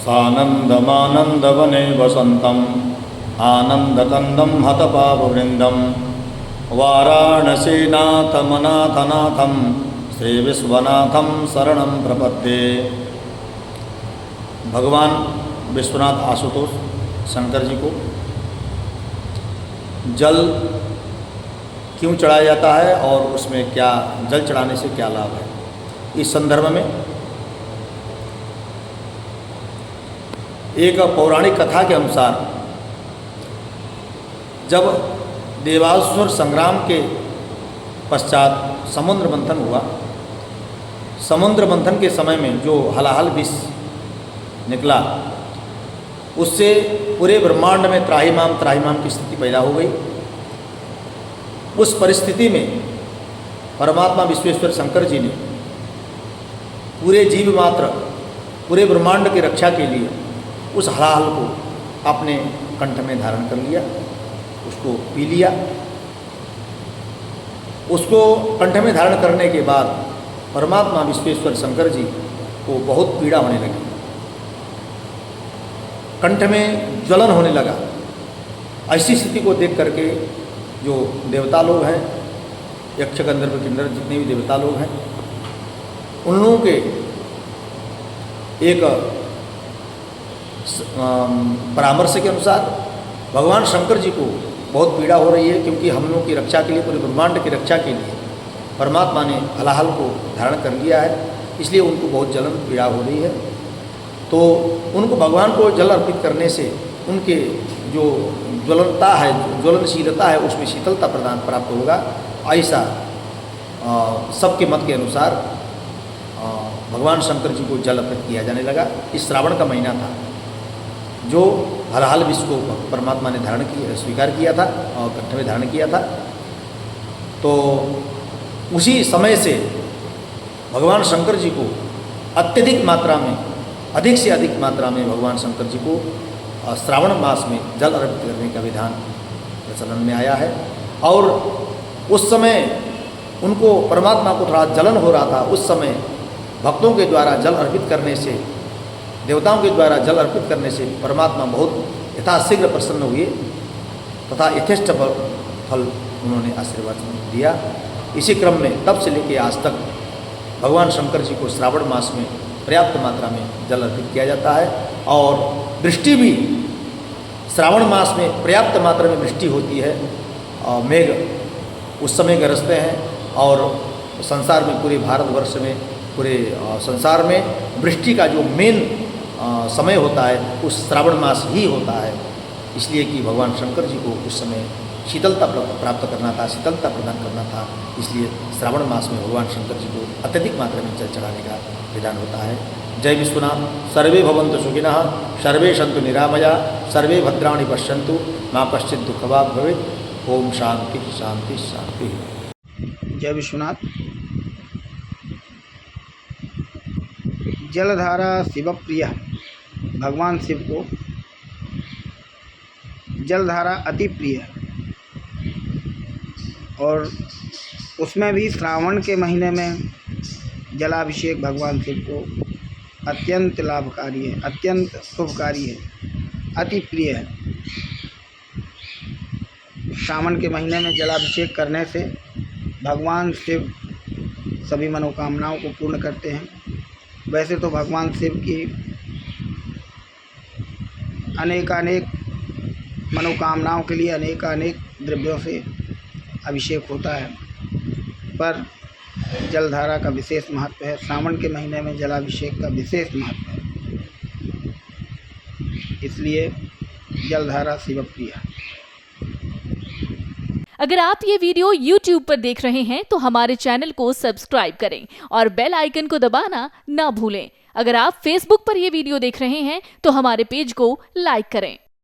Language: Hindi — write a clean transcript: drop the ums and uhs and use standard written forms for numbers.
सानन्दमानन्दवने वसन्तम् आनन्दकन्दं हतपापवृन्दं वाराणसीनाथमनाथनाथं श्रीविश्वनाथं शरणं प्रपद्ये। भगवान विश्वनाथ आशुतोष शंकर जी को जल क्यों चढ़ाया जाता है और उसमें क्या, जल चढ़ाने से क्या लाभ है, इस संदर्भ में एक पौराणिक कथा के अनुसार जब देवासुर संग्राम के पश्चात समुद्र मंथन हुआ, समुद्र मंथन के समय में जो हलाहल विष निकला, उससे पूरे ब्रह्मांड में त्राहिमाम की स्थिति पैदा हो गई। उस परिस्थिति में परमात्मा विश्वेश्वर शंकर जी ने पूरे जीव मात्र, पूरे ब्रह्मांड की रक्षा के लिए उस हलाहल को अपने कंठ में धारण कर लिया, उसको पी लिया। उसको कंठ में धारण करने के बाद परमात्मा विश्वेश्वर शंकर जी को बहुत पीड़ा होने लगी, कंठ में ज्वलन होने लगा। ऐसी स्थिति को देख करके जो देवता लोग हैं, यक्ष गंधर्व किन्नर जितने भी देवता लोग हैं, उन लोगों के एक परामर्श के अनुसार भगवान शंकर जी को बहुत पीड़ा हो रही है, क्योंकि हम लोगों की रक्षा के लिए, पूरे ब्रह्मांड की रक्षा के लिए परमात्मा ने हलाहल को धारण कर लिया है, इसलिए उनको बहुत जलन पीड़ा हो रही है। तो उनको भगवान को जल अर्पित करने से उनके जो ज्वलनता है, ज्वलनशीलता है, उसमें शीतलता प्रदान प्राप्त होगा। ऐसा सबके मत के अनुसार भगवान शंकर जी को जल अर्पित किया जाने लगा। इस श्रावण का महीना था जो हलाहल विष को परमात्मा ने धारण किया, स्वीकार किया था और कंठ में धारण किया था। तो उसी समय से भगवान शंकर जी को अत्यधिक मात्रा में, अधिक से अधिक मात्रा में भगवान शंकर जी को श्रावण मास में जल अर्पित करने का विधान प्रचलन में आया है। और उस समय उनको, परमात्मा को थोड़ा जलन हो रहा था, उस समय भक्तों के द्वारा जल अर्पित करने से, देवताओं के द्वारा जल अर्पित करने से परमात्मा बहुत यथाशीघ्र प्रसन्न हुए तथा यथेष्ट फल उन्होंने आशीर्वाद दिया। इसी क्रम में तब से लेकर आज तक भगवान शंकर जी को श्रावण मास में पर्याप्त मात्रा में जल अर्पित किया जाता है। और वृष्टि भी श्रावण मास में पर्याप्त मात्रा में वृष्टि होती है, मेघ उस समय गरजते हैं और संसार में, पूरे भारतवर्ष में, पूरे संसार में वृष्टि का जो मेन समय होता है उस श्रावण मास ही होता है। इसलिए कि भगवान शंकर जी को उस समय शीतलता प्राप्त करना था, शीतलता प्रदान करना था, इसलिए श्रावण मास में भगवान शंकर जी को अत्यधिक मात्रा में जल चढ़ाने का विधान होता है। जय विश्वनाथ। सर्वे भवन्तु सुखिनः, सर्वे सन्तु निरामया, सर्वे भद्राणि पश्यन्तु, मा कश्चित् दुःखभाग् भवेत्। ओम शांति शांति शांति। जय विश्वनाथ। जलधारा शिव प्रिय, भगवान शिव को जलधारा अति प्रिय है और उसमें भी श्रावण के महीने में जलाभिषेक भगवान शिव को अत्यंत लाभकारी है, अत्यंत शुभकारी है, अति प्रिय है। श्रावण के महीने में जलाभिषेक करने से भगवान शिव सभी मनोकामनाओं को पूर्ण करते हैं। वैसे तो भगवान शिव की अनेकानेक मनोकामनाओं के लिए अनेकानेक द्रव्यों से अभिषेक होता है, पर जलधारा का विशेष महत्व है। श्रावण के महीने में जलाभिषेक का विशेष महत्व है, इसलिए जलधारा शिवप्रिय। अगर आप ये वीडियो YouTube पर देख रहे हैं तो हमारे चैनल को सब्सक्राइब करें और बेल आइकन को दबाना ना भूलें। अगर आप Facebook पर ये वीडियो देख रहे हैं तो हमारे पेज को लाइक करें।